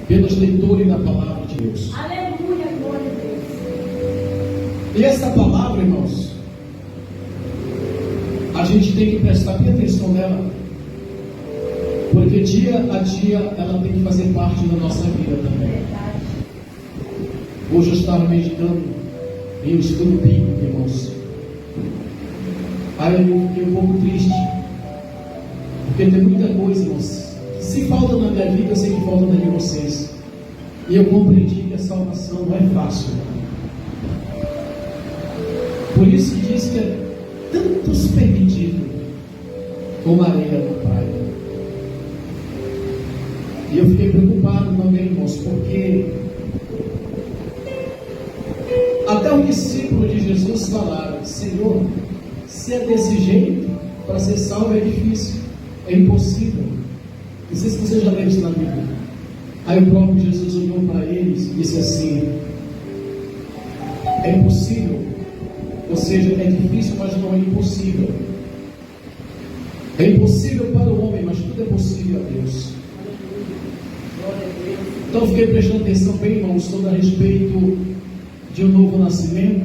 pelos leitores da palavra de Deus. Aleluia, glória a Deus. E essa palavra, irmãos, a gente tem que prestar bem atenção nela, porque dia a dia ela tem que fazer parte da nossa vida também. Verdade. Hoje eu estava meditando em um estudo bíblico, irmãos. Aí eu fiquei um pouco triste, porque tem muita coisa, irmãos, que se falta na minha vida, eu sei que falta na de vocês. E eu compreendi que a salvação não é fácil. Por isso que diz que é tantos perdidos como areia na praia. E eu fiquei preocupado também, irmãos, porque até os discípulos de Jesus falaram: Senhor, se é desse jeito, para ser salvo é difícil, é impossível. Não sei se você já leu isso na Bíblia. Aí o próprio Jesus olhou para eles e disse assim: é impossível, ou seja, é difícil, mas não é impossível. É impossível para o homem, mas tudo é possível a Deus. Então eu fiquei prestando atenção bem, irmãos, sobre a respeito de um novo nascimento,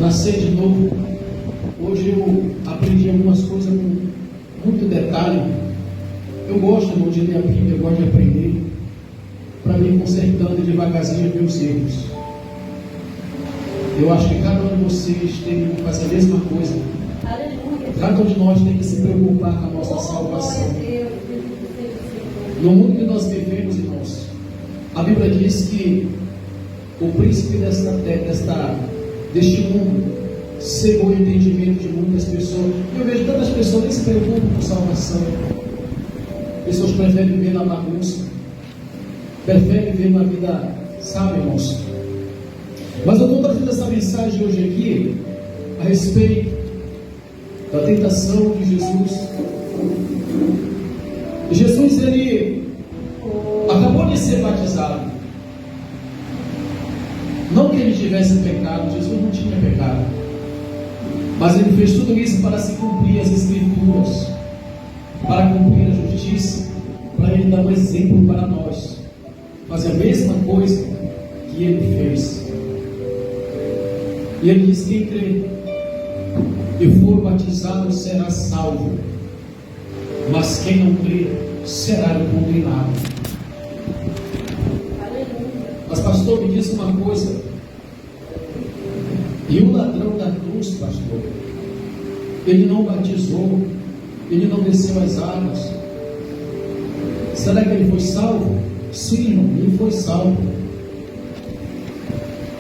nascer de novo. Hoje eu aprendi algumas coisas com muito detalhe. Eu gosto, irmão, de ler a Bíblia, eu gosto de aprender, para ir consertando devagarzinho os meus erros. Eu acho que cada um de vocês tem que fazer a mesma coisa. Aleluia. Cada um de nós tem que se preocupar com a nossa salvação. Glória a Deus. No mundo que nós vivemos, irmãos, a Bíblia diz que o príncipe deste mundo cegou o entendimento de muitas pessoas. Eu vejo tantas pessoas nem se preocupam com salvação. Pessoas preferem viver na bagunça, preferem viver uma vida, sabe, irmãos? Mas eu estou trazendo essa mensagem hoje aqui a respeito da tentação de Jesus. Jesus, ele acabou de ser batizado. Não que ele tivesse pecado, Jesus não tinha pecado, mas ele fez tudo isso para se cumprir as Escrituras, para cumprir a justiça, para ele dar um exemplo para nós, fazer a mesma coisa que ele fez. E ele diz: quem crê e for batizado será salvo, mas quem não crê será condenado. Mas pastor, me diz uma coisa: e o ladrão da cruz, pastor, ele não batizou, ele não desceu as águas, será que ele foi salvo? Sim, irmão, ele foi salvo,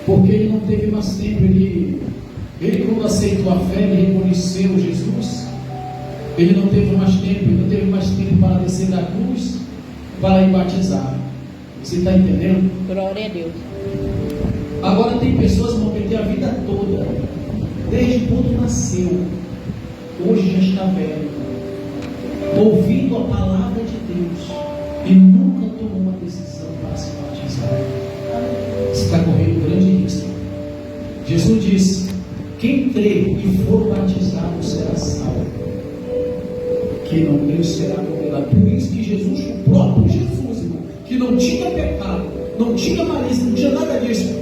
porque ele não teve mais tempo. Ele quando aceitou a fé, ele reconheceu Jesus. Ele não teve mais tempo para descer da cruz, para ir batizar. Você está entendendo? Glória a Deus. Agora tem pessoas que vão perder a vida toda, desde quando nasceu, hoje já está velho, ouvindo a palavra de Deus e nunca tomou uma decisão para se batizar. Você está correndo um grande risco. Jesus disse: quem crê e for batizado será salvo, quem não crê será condenado. Por isso que Jesus, o próprio Jesus, irmão, que não tinha pecado, não tinha malícia, não tinha nada disso,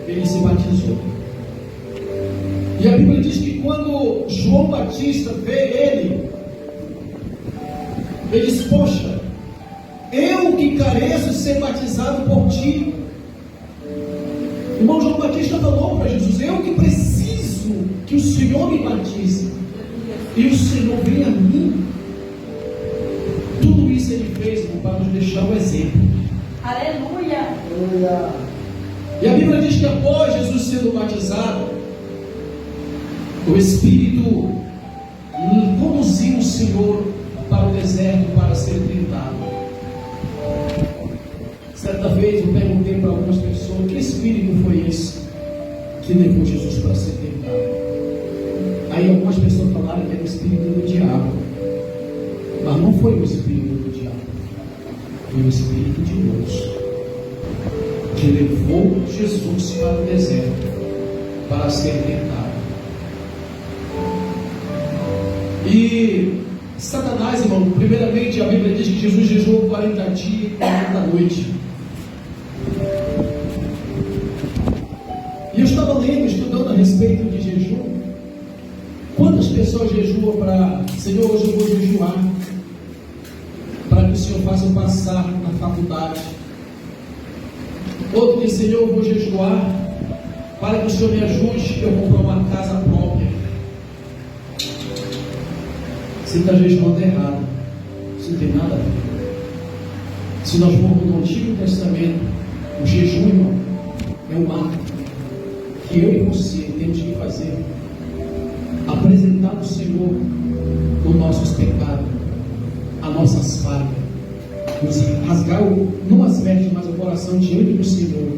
ele se batizou. E a Bíblia diz que quando João Batista vê ele diz: poxa, eu que careço de ser batizado por ti. Irmão, João Batista falou para Jesus: eu que preciso que o Senhor me batize, e o Senhor vem a mim. Tudo isso ele fez, irmão, para nos deixar o exemplo. Aleluia. E a Bíblia diz que após Jesus sendo batizado, o Espírito conduziu o Senhor para o deserto para ser tentado. Certa vez eu perguntei para algumas pessoas: que Espírito foi esse que levou Jesus para ser tentado? Aí algumas pessoas falaram que era o Espírito do diabo. Mas não foi o Espírito do diabo, foi o Espírito de Deus que levou Jesus para o deserto para ser tentado. E Satanás, irmão, primeiramente a Bíblia diz que Jesus jejuou 40 dias e 40 noites. E eu estava lendo, estudando a respeito de jejum. Quantas pessoas jejuam para, Senhor, hoje eu vou jejuar, para que o Senhor faça eu passar na faculdade. Outro diz, Senhor, eu vou jejuar, para que o Senhor me ajude, eu comprar uma casa própria. Você está jejuando errado. Isso não tem nada a ver. Se nós formos no Antigo Testamento, o jejum, irmão, é um ato que eu e você temos que fazer. Apresentar ao Senhor os nossos pecados, as nossas falhas, nos rasgar não as vestes, mas o coração diante do Senhor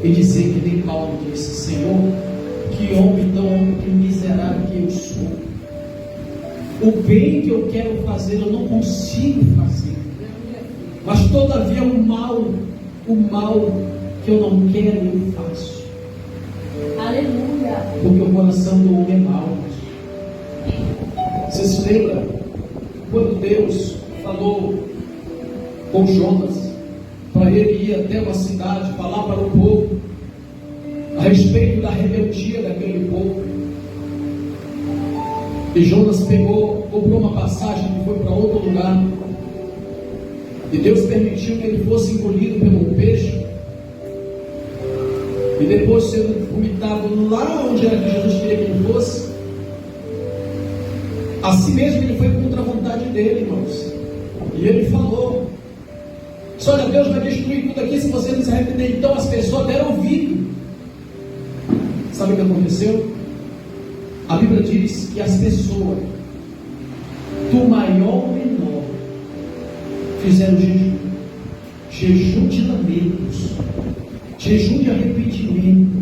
e dizer que nem Paulo disse, Senhor, que homem tão miserável que eu sou. O bem que eu quero fazer, eu não consigo fazer. Mas todavia o mal que eu não quero, eu faço. Aleluia. Porque o coração do homem é mau. Você se lembra quando Deus falou com Jonas para ele ir até uma cidade falar para o povo a respeito da rebeldia daquele povo? E Jonas comprou uma passagem e foi para outro lugar. E Deus permitiu que ele fosse engolido pelo peixe. E depois sendo vomitado lá onde era que Jesus queria que ele fosse. Assim mesmo ele foi contra a vontade dele, irmãos. E ele falou: olha, Deus vai destruir tudo aqui se você não se arrepender. Então as pessoas deram ouvido. Sabe o que aconteceu? A Bíblia diz que as pessoas, do maior ao menor, fizeram jejum. Jejum de lamentos, jejum de arrependimento.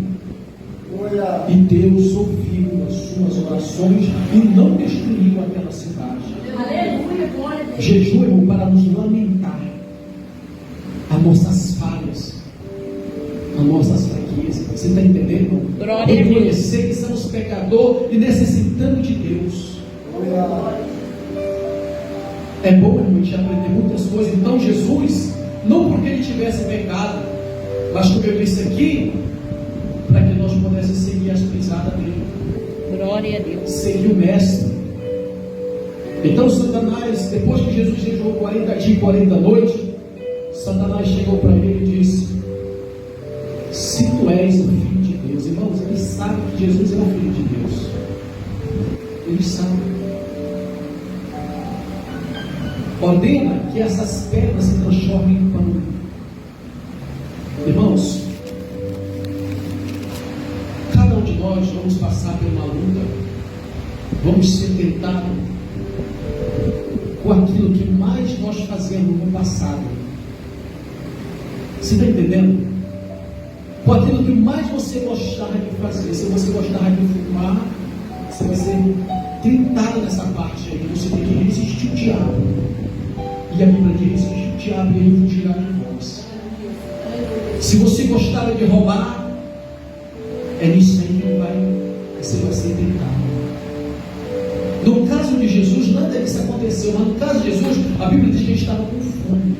E Deus ouviu as suas orações e não destruiu aquela cidade. Aleluia, glória a Deus. Jejum, irmão, para nos lamentar as nossas falhas, as nossas fraquezas. Você está entendendo, irmão? Reconhecer que somos pecadores e necessitando de Deus. É bom, irmão, a gente aprender muitas coisas. Então Jesus, não porque ele tivesse pecado, mas como eu disse aqui, para que nós pudéssemos seguir as pisadas dele. Glória a Deus. Seguir o mestre. Então Satanás, depois que Jesus jejuou 40 dias e 40 noites, Satanás chegou para ele e disse: se tu és o Filho de Deus, irmãos, ele sabe que Jesus é o Filho de Deus. Ele sabe. Ordena que essas pedras se transformem em pão. Irmãos, cada um de nós vamos passar por uma luta, vamos ser tentados com aquilo que mais nós fazemos no passado. Você está entendendo? Com aquilo que mais você gostava de fazer. Se você gostava de fumar, você vai ser tentado nessa parte aí. Você tem que resistir o diabo. E a Bíblia diz: resistir o diabo e ele fugirá de vós. Se você gostava de roubar, é nisso aí que você vai ser tentado. No caso de Jesus, nada disso aconteceu. Mas no caso de Jesus, a Bíblia diz que ele estava com fome.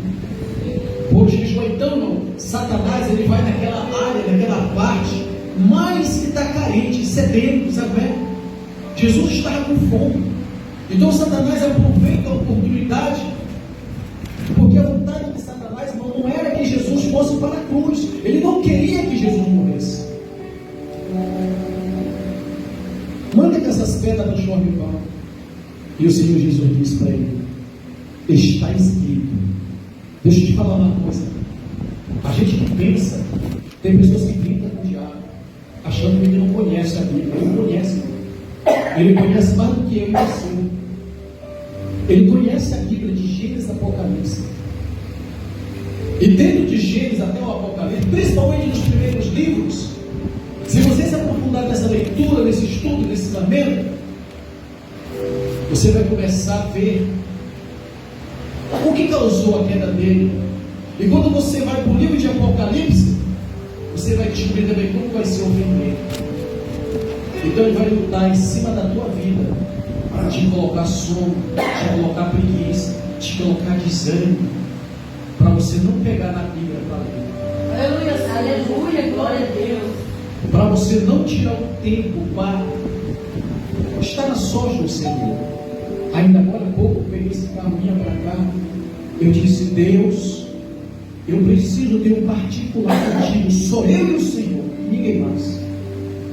Hoje, então, não, Satanás, ele vai naquela área, naquela parte mais que está carente, sedento, sabe? Jesus estava com fome. Então Satanás aproveita a oportunidade, porque a vontade de Satanás, irmão, não era que Jesus fosse para a cruz. Ele não queria que Jesus morresse. Manda que essas pedras transformem em pão. E o Senhor Jesus disse para ele: está escrito. Deixa eu te falar uma coisa. A gente que pensa, tem pessoas que brincam com o diabo, achando que ele não conhece a Bíblia. Ele conhece. Ele conhece mais do que eu e você. Ele conhece a Bíblia de Gênesis e Apocalipse. E dentro de Gênesis até o Apocalipse, principalmente nos primeiros livros, se você se aprofundar nessa leitura, nesse estudo, nesse lamento, você vai começar a ver o que causou a queda dele. E quando você vai para o livro de Apocalipse, você vai descobrir também como vai ser o fim dele. Então ele vai lutar em cima da tua vida, para te colocar sono, te colocar preguiça, te colocar desânimo, para você não pegar na Bíblia para ler. Aleluia, aleluia, glória a Deus. Para você não tirar o tempo para estar a sós do Senhor. Ainda agora há pouco eu peguei esse carro vinha para cá. Eu disse: Deus, eu preciso ter um particular contigo, só eu e o Senhor, ninguém mais.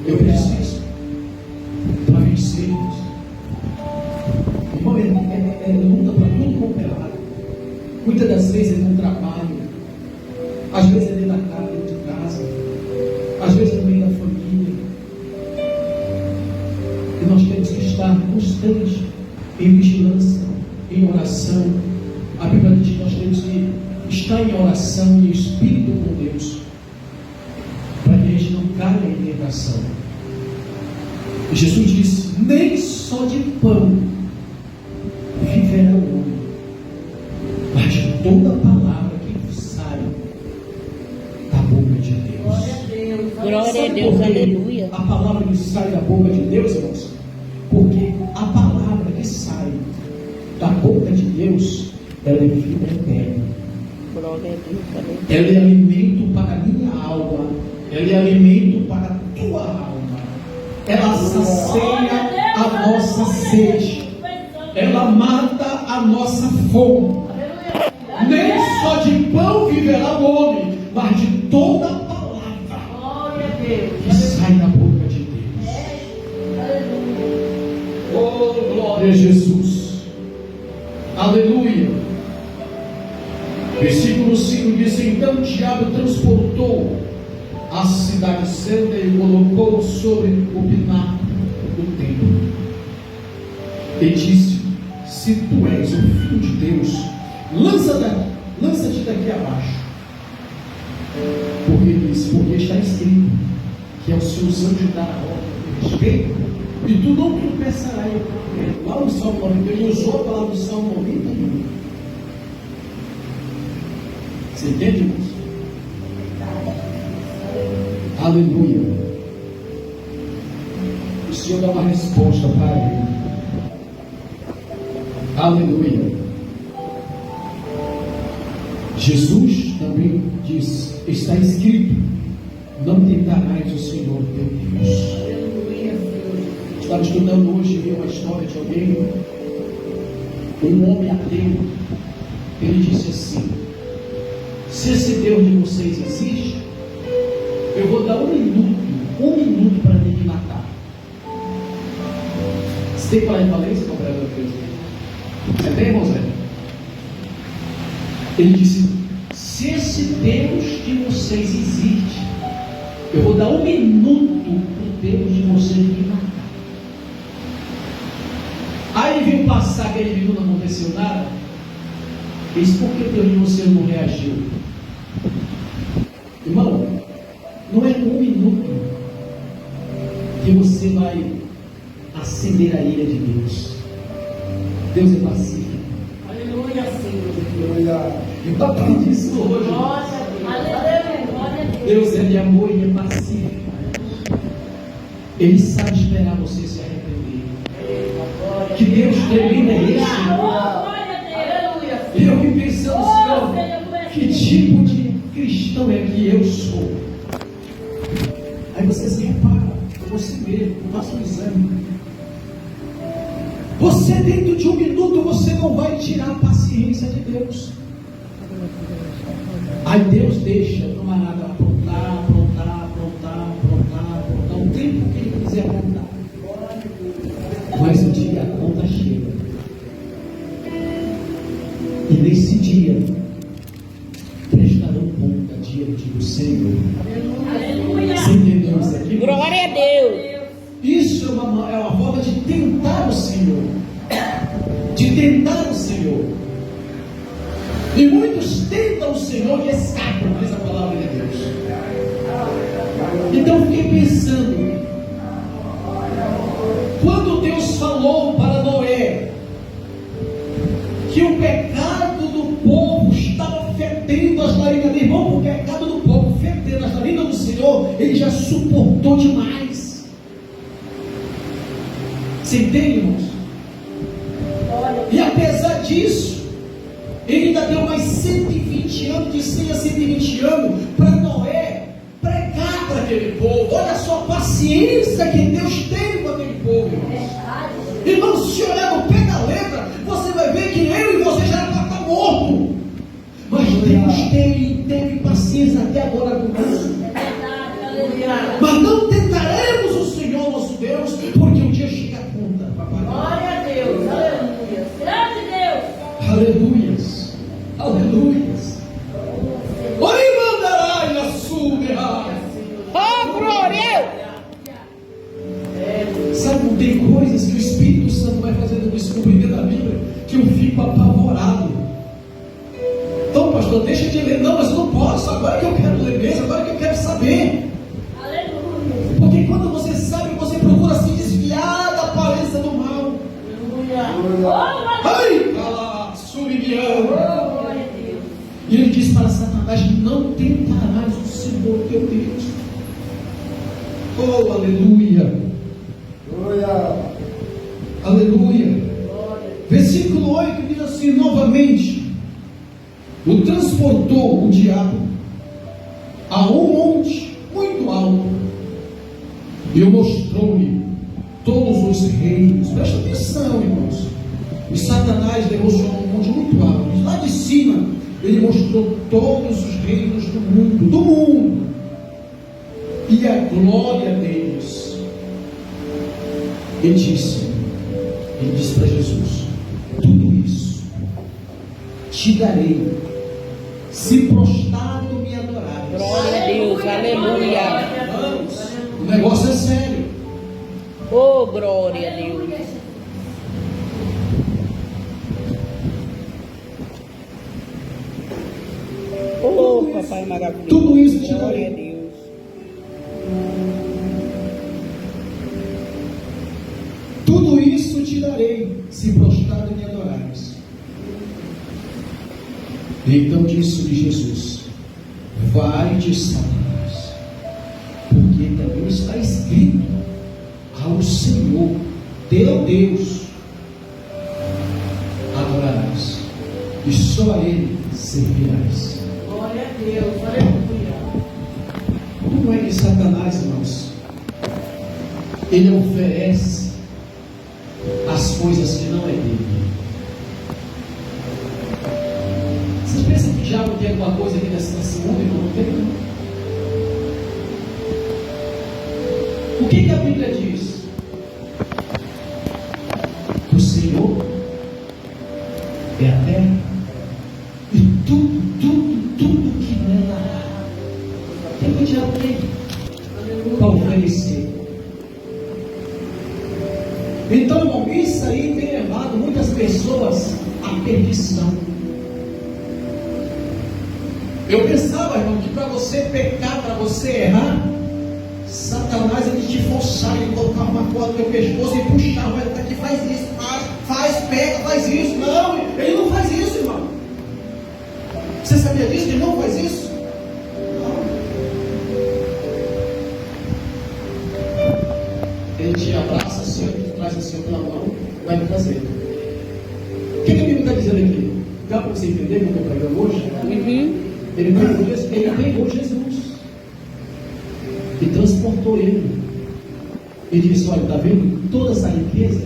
Eu preciso para vencermos. Irmão, é luta para tudo cooperar. Muitas das vezes é no trabalho, às vezes é dentro da casa, dentro de casa, às vezes é no meio da família. E nós temos que estar constantes em vigilância, em oração. A Bíblia diz que nós temos que estar em oração e espírito com Deus, para que a gente não caia em tentação. E Jesus disse: nem só de pão viverá o homem, mas de toda a palavra que sai da boca de Deus. Glória a Deus. Glória a Deus, aleluia. A palavra que sai da boca de Deus, irmãos, porque a palavra que sai da boca de Deus, ela é vida eterna. Glória a Deus, aleluia. Ela é alimento para a minha alma, ela é alimento para a tua alma. Ela sacia a nossa sede, ela mata a nossa fome. Nem só de pão viverá o homem, mas de toda a palavra Glória a Deus. que sai da boca de Deus. Oh, glória a Jesus. Aleluia. Versículo 5 diz: então o diabo transportou a cidade santa e colocou sobre o pináculo do templo. E disse: se tu és o Filho de Deus, lança-te daqui abaixo. Porque está escrito que aos seus anjos dará ordem de respeito, e tu não tropeçarás. Lá no Salmo 90, ele usou a palavra do Salmo 91. Você entende, irmãos? Aleluia. O Senhor dá uma resposta para ele. Aleluia. Jesus também diz: está escrito, não tentarás o Senhor teu Deus. Estava estudando hoje, vi uma história de alguém, um homem ateu. Ele disse assim: se esse Deus de vocês existe, eu vou dar um minuto para ele me matar. Você tem falência, compreendedor de Deus? Você tem, irmão Zé? Ele disse: se esse Deus de vocês existe, eu vou dar um minuto para o Deus de vocês me matar. Aí viu passar aquele minuto, não aconteceu nada. Ele disse: por que Deus de vocês não reagiu? Irmão, não é um minuto que você vai acender a ira de Deus. Deus é pacífico. Aleluia, Senhor. E o papai disse hoje: Glória a Deus. Aleluia, glória a Deus. Deus é de amor e é pacífico. Ele sabe esperar você se arrepender. Que Deus tremendo é esse? Glória a Deus. Aleluia. E eu me pensando, Senhor, que tipo de cristão é que eu sou? Aí você se repara, você mesmo, faça um exame. Você dentro de um minuto, você não vai tirar a paciência de Deus. Aí Deus deixa o camarada aprontar o tempo que ele quiser aprontar. Mas um dia a conta chega. E nesse dia prestarão conta diante do Senhor. Aleluia. Você entendeu isso aqui? Glória a Deus. Isso é uma forma de tentar o Senhor. De tentar o Senhor. E muitos tentam o Senhor e escapam, diz a palavra de Deus. Então eu fiquei pensando, quando Deus falou para Noé que o pecado do povo estava fedendo as narinas dele, irmão, o pecado do povo fedendo as narinas do Senhor, ele já suportou demais. Você entende, irmãos? disso, ele ainda deu mais 120 anos, de 100 a 120 anos, para Noé pregar para aquele povo. Olha só a paciência que Deus teve com aquele povo, irmãos. Irmãos, se olhar no pé da letra, você vai ver que eu e você já era para estar morto. Mas Deus teve paciência até agora conosco. Mas não tentaremos o Senhor nosso Deus, porque um dia chega a conta, papai. Glória a Deus, aleluia. Grande Deus. Aleluias, aleluias. Oi, mandarai a sua. Oh, glória! Sabe, tem coisas que o Espírito Santo vai fazendo descobrir da Bíblia que eu fico apavorado. Então, pastor, deixa de ler. Não, mas eu não posso. Agora que eu quero ler mesmo, agora que eu quero saber. Aleluia. Porque quando você sabe, você procura se desviar da aparência do mal. Aleluia. Ai, cala, subibiano. Glória a Deus. E ele diz para Satanás: não tentarás o Senhor teu Deus. Oh, aleluia. Aleluia. Versículo 8 diz assim novamente: o transportou o diabo a um monte muito alto e o mostrou-lhe todos os reinos. Presta atenção, irmãos. E Satanás levou a um monte muito alto, e lá de cima ele mostrou todos os reinos do mundo e a glória deles. Ele disse para Jesus: tudo isso te darei, se prostrado me adorares. Glória a Deus, aleluia. Irmãos, o negócio é sério. Oh, glória a Deus. Oh, papai maravilhoso. Tudo isso te Glória a darei. Deus. Tudo isso te darei, se prostrado me adorares. Então disse-lhe Jesus: vai-te, Satanás, porque também está escrito: ao Senhor teu Deus adorarás, e só a Ele servirás. Glória a Deus, aleluia. Como é que Satanás, irmãos, ele oferece as coisas que não é dele? Vocês pensam que o diabo tem alguma coisa aqui nesse mundo? Ele não tem, não. O que a Bíblia diz? O Senhor é a terra e tudo que nela há. Tem que o diabo tem para oferecer. Então, irmão, isso aí tem levado muitas pessoas à perdição. Eu pensava, irmão, que para você pecar, para você errar, Satanás ele te forçava, ele colocava uma corda no teu pescoço e puxava, ele aqui, faz isso, faz, pega, faz isso. Não, ele não faz isso, irmão. Você sabia disso? Ele não faz isso? Não. Ele te abraça assim, ele te traz assim pela mão, vai me trazer. O que a Bíblia está dizendo aqui? Dá para você entender o que eu estou pregando hoje? Uhum. Ele pegou Jesus e transportou ele. Ele disse: olha, está vendo toda essa riqueza?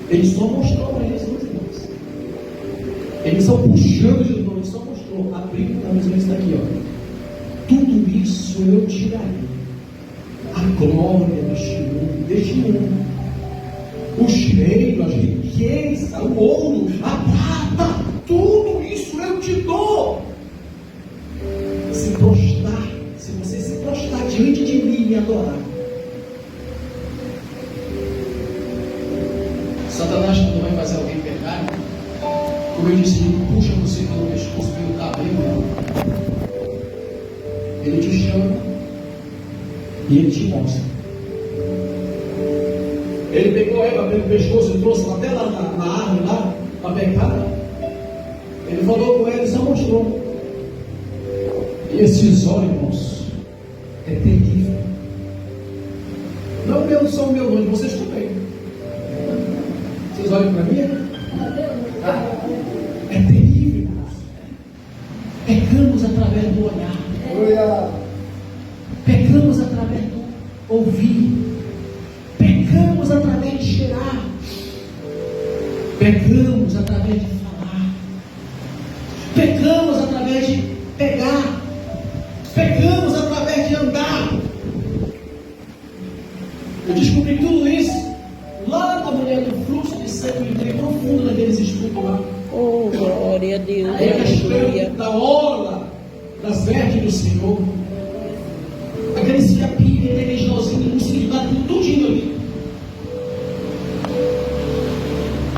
Ele só mostrou para Jesus, irmãos. Ele só puxando Jesus, ele só mostrou. Abriu para Jesus, está aqui, ó. Tudo isso eu tirarei. A glória deste mundo, os reinos, as riquezas, o ouro, a prata, tudo isso eu te dou. Se prostrar, se você se prostrar diante de mim e me adorar. Satanás, quando vai fazer alguém pecar, como eu disse, ele puxa você pelo pescoço, pelo cabelo, ele te chama e ele te mostra. Ele pegou Eva pelo pescoço e trouxe até lá na árvore, lá, para pecar. Ele falou com ela e só mostrou. E esses olhos, irmãos, é terrível. Não meu, são meus olhos, vocês também. Vocês olham para mim? Pecamos através do olhar. Pecamos através do ouvir. Pecamos através de cheirar. Pecamos através de falar. Pecamos através de pegar. Pecamos através de andar. Eu descobri tudo isso lá na mulher do fluxo de sangue. Eu entrei profundo naqueles estudos lá. Oh, glória a Deus. A questão Aleluia. da orla das vestes do Senhor. Aquele fiapinho, aquele gelzinho, não se dá tudinho ali.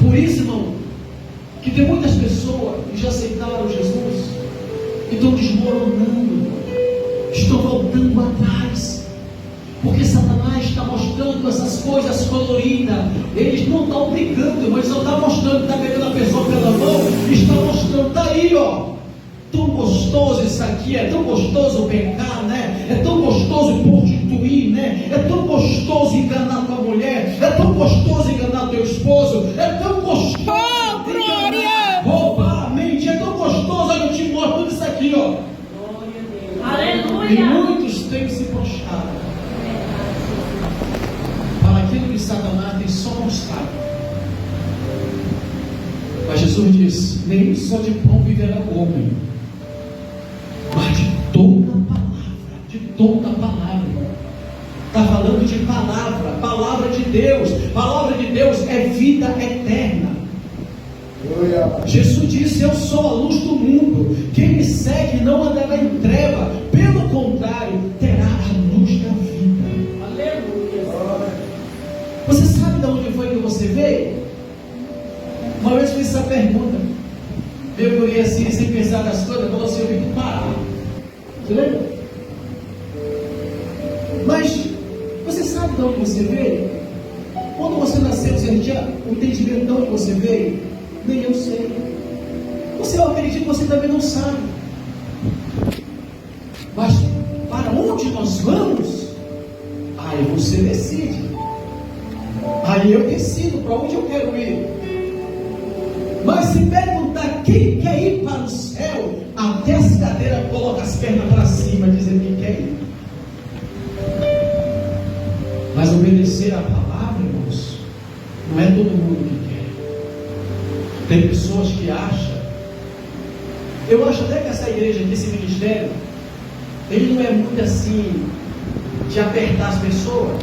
Por isso, irmão, que tem muitas pessoas que já aceitaram Jesus e estão desmoronando, estão voltando atrás, porque Satanás está mostrando essas coisas coloridas. Eles não estão brincando, mas só está mostrando, está pegando a pessoa pela mão e está mostrando, está aí, ó. Tão gostoso isso aqui, é tão gostoso pecar, né? É tão gostoso prostituir, né? É tão gostoso enganar tua mulher, é tão gostoso enganar teu esposo, é tão gostoso roubar a mente, é tão gostoso, olha, eu te mostro tudo isso aqui, ó. Aleluia. E muitos têm se prostrado para aquilo que Satanás tem só mostrado. Mas Jesus diz: nem só de pão viverá o homem, mas de toda a palavra, de toda a palavra. Está falando de palavra, palavra de Deus. Palavra de Deus é vida eterna. Jesus disse: eu sou a luz do mundo. Quem me segue não andará em treva, pelo contrário, terá a luz da vida. Aleluia. Você sabe de onde foi que você veio? Uma vez fiz essa pergunta. Eu olhei assim, sem pensar nas coisas, falou assim: eu vim do Pará. Você lembra? Mas você sabe de onde você veio? Quando você nasceu, você não tinha o entendimento de onde você veio? Nem eu sei. Você, eu acredito que você também não sabe. Mas para onde nós vamos? Aí você decide. Aí eu decido para onde eu quero ir. Mas se perguntar quem quer ir para o céu, até as cadeiras colocam as pernas para cima, dizendo que quer ir. Mas obedecer a palavra, irmãos, não é todo mundo que quer. Tem pessoas que acham. Eu acho até que essa igreja aqui, esse ministério, ele não é muito assim de apertar as pessoas.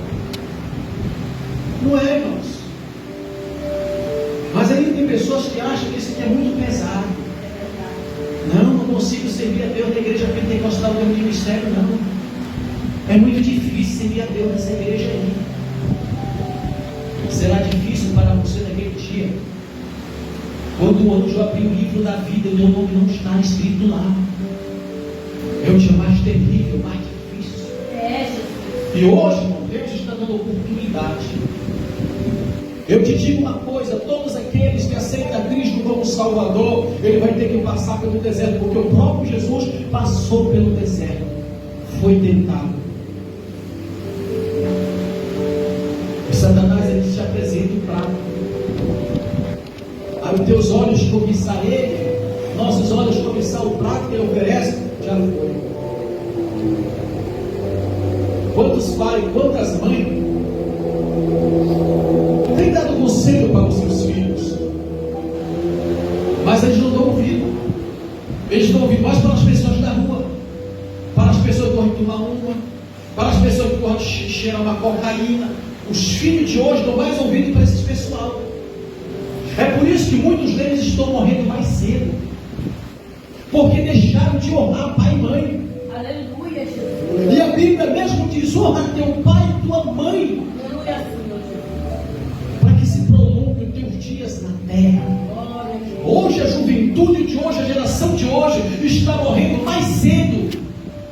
Não é, irmãos. Mas aí tem pessoas que acham que isso aqui é muito pesado. Não consigo servir a Deus na igreja pentecostal do meu ministério, não. É muito difícil servir a Deus nessa igreja aí. Será difícil para você naquele dia, quando o anjo abrir o livro da vida e o teu nome não está escrito lá. É o dia mais terrível, mais difícil. E hoje, irmão, Deus está dando oportunidade. Eu te digo uma coisa: todos aqueles que aceitam Cristo como Salvador, ele vai ter que passar pelo deserto, porque o próprio Jesus passou pelo deserto, foi tentado. E Satanás, ele te apresenta o prato. Aí os teus olhos cobiçar ele, nossos olhos cobiçar o prato que ele oferece, já foi. Quantos pais, quantas mães tem dado conselho para os seus filhos, mas eles não dão ouvido. Eles dão ouvido mais para as pessoas da rua, para as pessoas que gostam de tomar uma, para as pessoas que gostam de cheirar uma cocaína. Os filhos de hoje dão mais ouvido para esses pessoal. É por isso que muitos deles estão morrendo mais cedo, porque deixaram de honrar pai e mãe. Aleluia, Jesus. E a Bíblia mesmo diz: honra teu pai e tua mãe, Aleluia, Senhor Jesus. para que se prolonguem teus dias na terra. Glória a Deus. Hoje a juventude de hoje, a geração de hoje está morrendo mais cedo,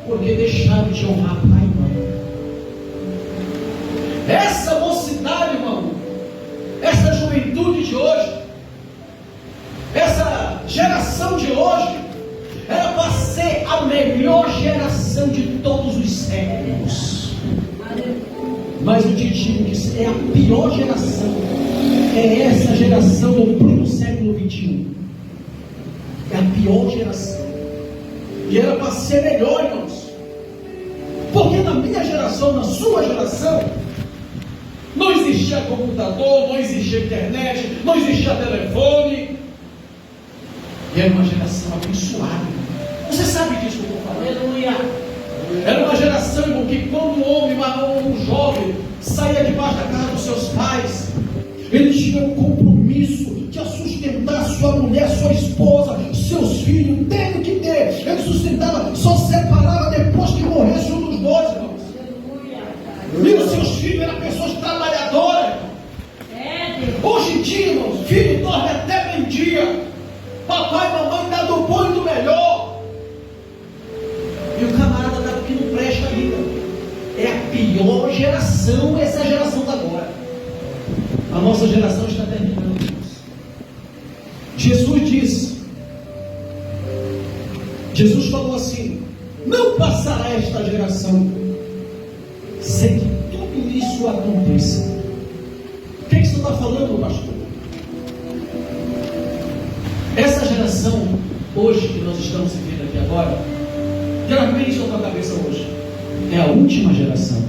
porque deixaram de honrar pai e mãe. Essa mocidade, irmão, essa juventude de hoje, essa geração de hoje, era para ser a melhor geração de todos os séculos. Mas eu te digo que é a pior geração. É essa geração do pleno século XXI. É a pior geração. E era para ser melhor, irmãos. Porque na minha geração, na sua geração, não existia computador, não existia internet, não existia telefone. E era uma geração abençoada. Você sabe disso que eu estou falando? Aleluia. Era uma geração, irmão, que quando um homem, um jovem, saía debaixo da casa dos seus pais, ele tinha um compromisso de sustentar sua mulher, sua esposa, seus filhos, tendo que ter. Ele sustentava, só separava depois que morresse um dos dois, irmãos. E os seus filhos eram pessoas trabalhadoras. Hoje em dia, irmãos, filho dorme até meio-dia. Papai e mamãe dá do bom e do melhor. E o camarada dá o que não presta ainda. É a pior geração, essa é a geração da agora. A nossa geração está terminando. Jesus falou assim: não passará esta geração sem que tudo isso aconteça. O que você está falando, pastor? Essa geração, hoje, que nós estamos vivendo aqui agora, geralmente isso na tua cabeça hoje, é a última geração.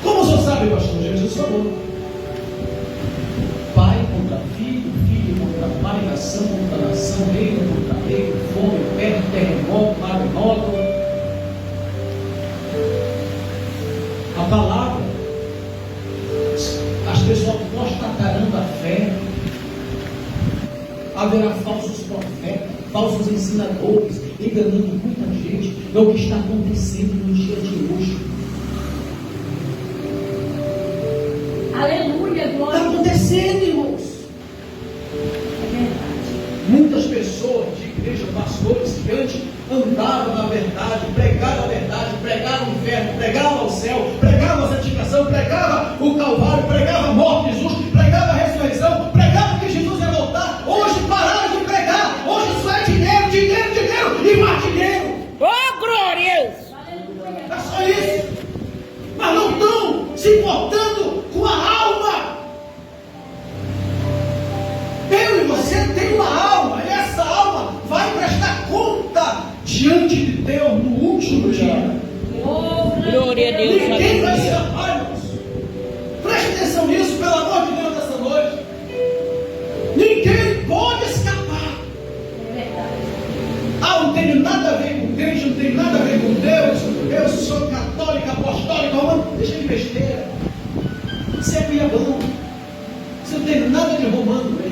Como o senhor sabe, pastor? Jesus falou: pai contra filho, filho contra pai, nação contra nação, reino contra reino, fome, peste, terremoto, maremoto. A palavra, as pessoas constatarão a fé. Haverá falsos profetas, falsos ensinadores, enganando muita gente. É o que está acontecendo no dia de hoje. Aleluia, glória. Está acontecendo, irmãos. É verdade. Muitas pessoas de igreja, pastores que antes andavam na verdade, pregavam a verdade, pregavam o inferno, pregavam o céu, pregavam a santificação, pregavam o Calvário, pregavam a morte de Jesus, pregavam a ressurreição, pregavam que Jesus ia voltar. Hoje pararam de pregar. Hoje só é dinheiro, dinheiro, dinheiro e mais dinheiro. Oh, glória! É só isso. Mas não estão se importando com a alma. Eu e você tem uma alma, e essa alma vai prestar conta diante de Deus no último dia. Glória a Deus. Ninguém vai escapar, irmãos. Preste atenção nisso, pelo amor de Deus, nessa noite. Ninguém pode escapar. É verdade. Ah, não tenho nada a ver com Deus, não tenho nada a ver com Deus. Eu sou católica, apostólica, romana. Deixa de besteira. Isso é cuiabão. Você não tem nada de romano aí.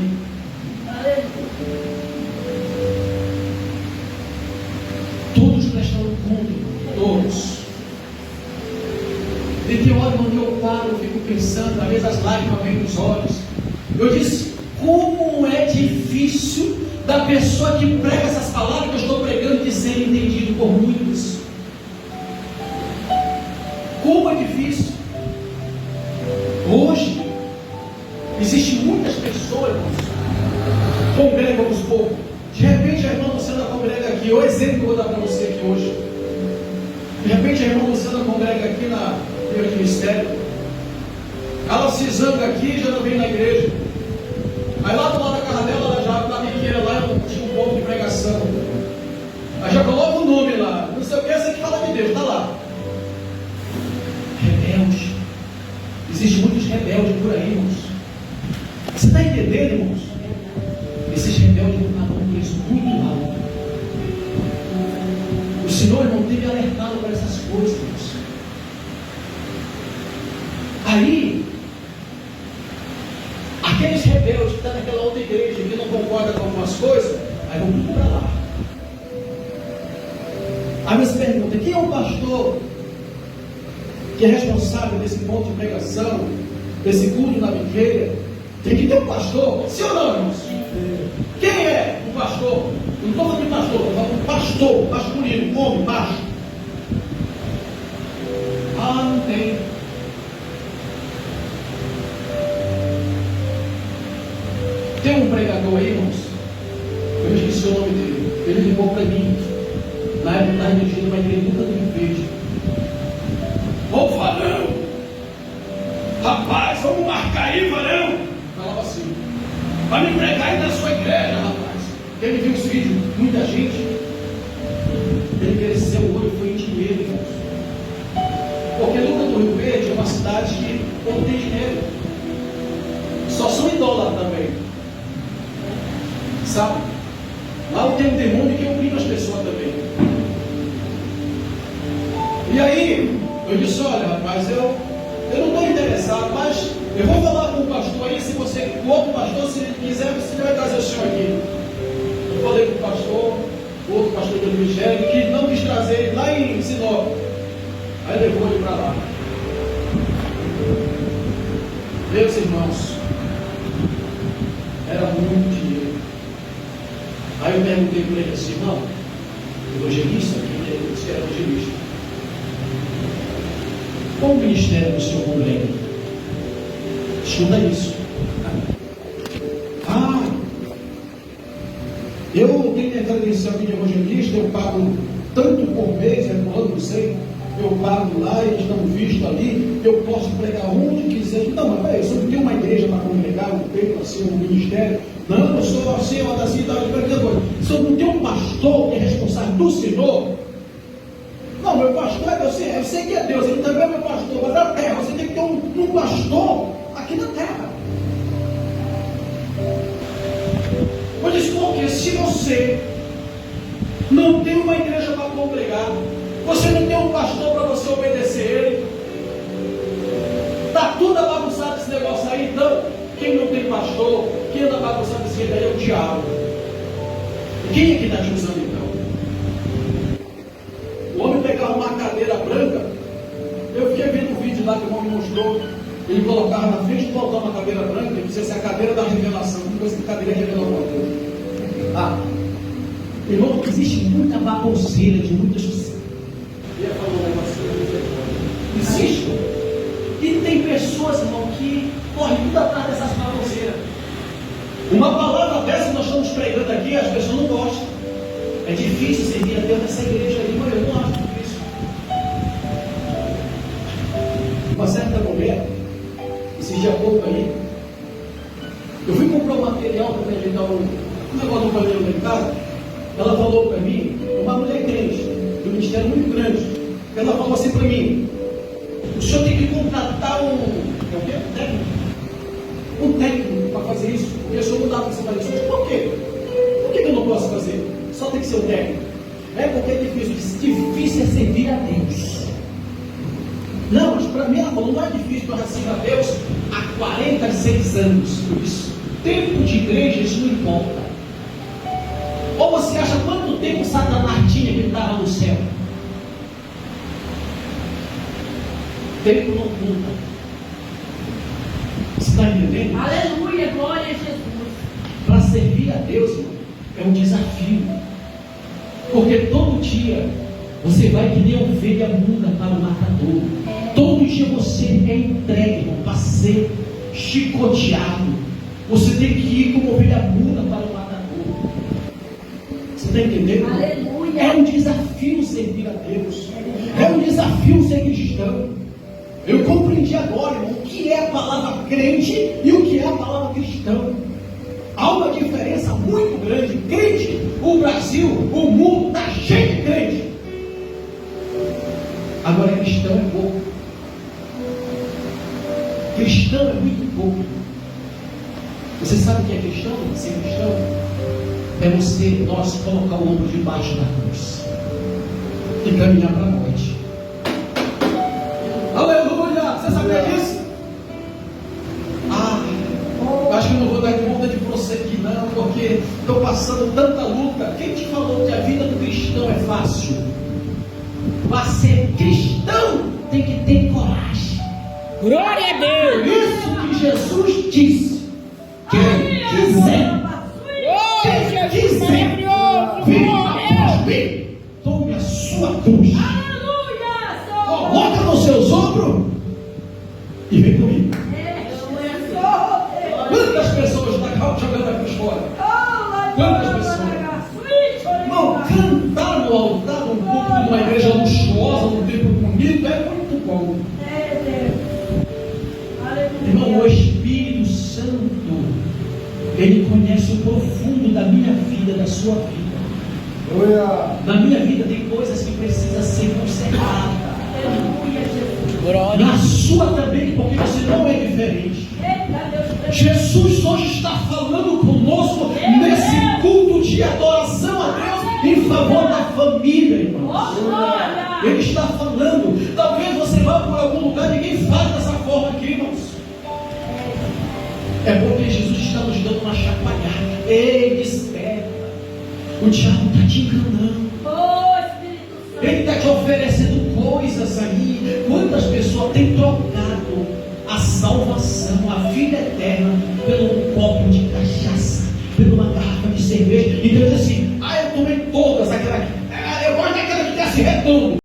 Todos prestarão conta, todos. E tem hora onde eu paro, eu fico pensando, às vezes as lágrimas vêm nos olhos. Eu disse: como é difícil da pessoa que prega essas palavras que eu estou pregando de ser entendido por muitos. Como é difícil. Hoje existem muitas pessoas, congregam os povos. De repente a irmã Luciana congrega aqui, o exemplo que eu vou dar para você aqui hoje. De repente a irmã Luciana congrega aqui na igreja de mistério. Ela se zanga aqui e já não vem na igreja. Aí lá do lado da casa dela, ela já na biqueira lá, tinha um ponto de pregação. Aí já coloca o nome lá, não sei o que, essa que fala de Deus, está lá. Rebelde. Existem muitos rebeldes por aí, irmãos. Você está entendendo, irmãos? Esses rebeldes não pagam um preço muito alto. O Senhor não teve alertado para essas coisas, irmãos. Aí, aqueles rebeldes que estão naquela outra igreja que não concordam com algumas coisas, aí vão tudo para lá. Aí você pergunta: quem é o pastor que é responsável desse ponto de pregação, desse culto na biqueira? Tem que ter um pastor, sim ou não, irmãos? Quem é o pastor? Não estou falando de pastor, estou falando de pastor, masculino, homem, macho. Ah, não tem. Tem um pregador aí, irmãos, eu esqueci o nome dele. Ele ligou para mim, na época da religião, uma igreja nunca teve verde. Ô varão, rapaz, vamos marcar aí, varão. Falava assim: vai me pregar aí na sua igreja, rapaz. Ele viu os vídeos, muita gente. lugares que não tem dinheiro. Só são idólatras também. Sabe? Lá tem um demônio que oprime as pessoas também. E aí, eu disse, olha, rapaz, eu não estou interessado, mas eu vou falar com o pastor aí, se você, o outro pastor, se ele quiser, você vai trazer o senhor aqui. Eu falei com o pastor, o outro pastor do ministério, que não quis trazer ele lá em Sinop. Aí levou ele para lá. Meus irmãos, era muito dinheiro. Aí eu perguntei para ele assim, irmão, evangelista, ele disse que era evangelista. Qual o ministério do senhor congrega? Escuta isso. Eu tenho a credencial de evangelista, eu pago tanto por mês, por ano, não sei. Eu pago lá, eles dão visto ali, eu posso pregar onde quiser. Não, mas peraí, eu só não tenho uma igreja para congregar, um peito assim, um ministério. Não, eu sou assim, eu assim, tal, se eu não tenho um pastor que é responsável do Senhor. Não, meu pastor é você, eu sei que é Deus, ele também é meu pastor, mas na terra, você tem que ter um pastor aqui na terra. Eu disse, porque se você não tem uma igreja para congregar, você não tem um pastor para você obedecer ele, está tudo bagunçado esse negócio aí, então, quem não tem pastor, quem anda bagunçado esse jeito aí é o diabo. E quem é que está te usando então? O homem pegava uma cadeira branca, eu fiquei vendo um vídeo lá que o homem mostrou, ele colocava na frente do altar uma cadeira branca, ele disse, essa é a cadeira da revelação, que coisa que cadeira revela alguma coisa. Irmão, existe muita baboseira de muitas pessoas. Existe. E tem pessoas, irmão, que correm tudo atrás dessas baboseiras. Uma palavra dessa que nós estamos pregando aqui, as pessoas não gostam. É difícil servir a Deus nessa igreja aí, mas eu não acho difícil. Uma certa mulher, esses dias pouco aí, eu fui comprar um material para ajeitar um negócio do banheiro lá em casa. Ela falou para mim, uma mulher crente, de um ministério muito grande, ela falou assim para mim, o senhor tem que contratar um técnico para fazer isso, porque o senhor não dá para você fazer isso. Por quê? Por que eu não posso fazer? Só tem que ser um técnico. É porque é difícil. Difícil é servir a Deus. Não, mas para mim ela falou, não é difícil, eu sirvo a Deus há 46 anos. Por isso, tempo de igreja, isso não importa. Ou você acha quanto tempo Satanás tinha que ele estava no céu? Tempo não conta. Você está entendendo? Aleluia, glória a Jesus. Para servir a Deus, irmão, é um desafio. Porque todo dia você vai que nem ovelha muda para o matador. Todo dia você é entregue, irmão, para ser chicoteado. Você tem que ir como ovelha muda para o matador. Você está entendendo? Aleluia. É um desafio servir a Deus. É um desafio ser cristão. Eu compreendi agora, irmão, o que é a palavra crente e o que é a palavra cristão. Há uma diferença muito grande. Crente, o Brasil, o mundo está cheio de crente. Agora cristão é pouco. Cristão é muito pouco. Você sabe o que é cristão? Ser cristão é nós colocar o ombro debaixo da cruz e caminhar para a noite. Aleluia! Você sabia disso? Eu acho que não vou dar conta de prosseguir não, porque estou passando tanta luta. Quem te falou que a vida do cristão é fácil? Para ser cristão tem que ter coragem. Glória a Deus. Por isso que Jesus disse: quem quiser, vem após mim, tome a sua cruz, coloca nos seus ombros e vem comigo. Quantas pessoas estão jogando a cruz fora? Quantas pessoas? Não, cantar no altar, num culto de uma igreja luxuosa, num templo bonito, é muito bom. Irmão, o Espírito Santo, Ele conhece o profundo da minha vida, da sua vida. Na minha vida tem coisas que precisam ser conservadas. Glória. Na sua sua também, porque você não é diferente. Jesus hoje está falando conosco nesse culto de adoração a Deus em favor da família, irmãos. Ele está falando. Talvez você vá por algum lugar e ninguém fale dessa forma aqui, irmãos. É porque Jesus está nos dando uma chacoalhada. Ei, desperta. O diabo está te enganando. Ele está te oferecendo coisas aí. Quantas pessoas têm trocado a salvação, a vida eterna, pelo copo de cachaça, por uma garrafa de cerveja? E Deus diz assim: eu tomei todas aquela. Eu gosto daquela que desce redondo.